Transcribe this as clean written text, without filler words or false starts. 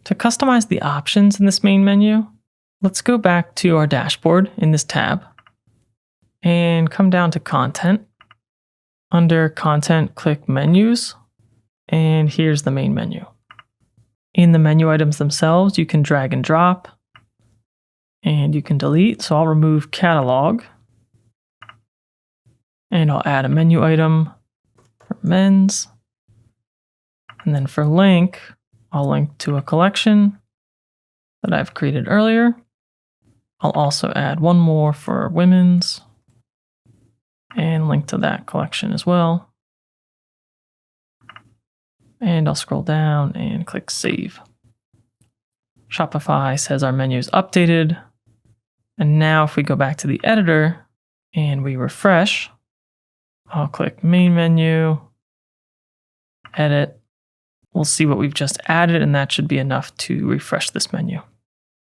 To customize the options in this main menu, let's go back to our dashboard in this tab and come down to Content. Under Content, click Menus, and here's the main menu. In the menu items themselves, you can drag and drop, and you can delete. So I'll remove Catalog, and I'll add a menu item for men's. And then for link, I'll link to a collection that I've created earlier. I'll also add one more for women's and link to that collection as well. And I'll scroll down and click Save. Shopify says our menu is updated. And now if we go back to the editor and we refresh, I'll click Main Menu, Edit. We'll see what we've just added, and that should be enough to refresh this menu.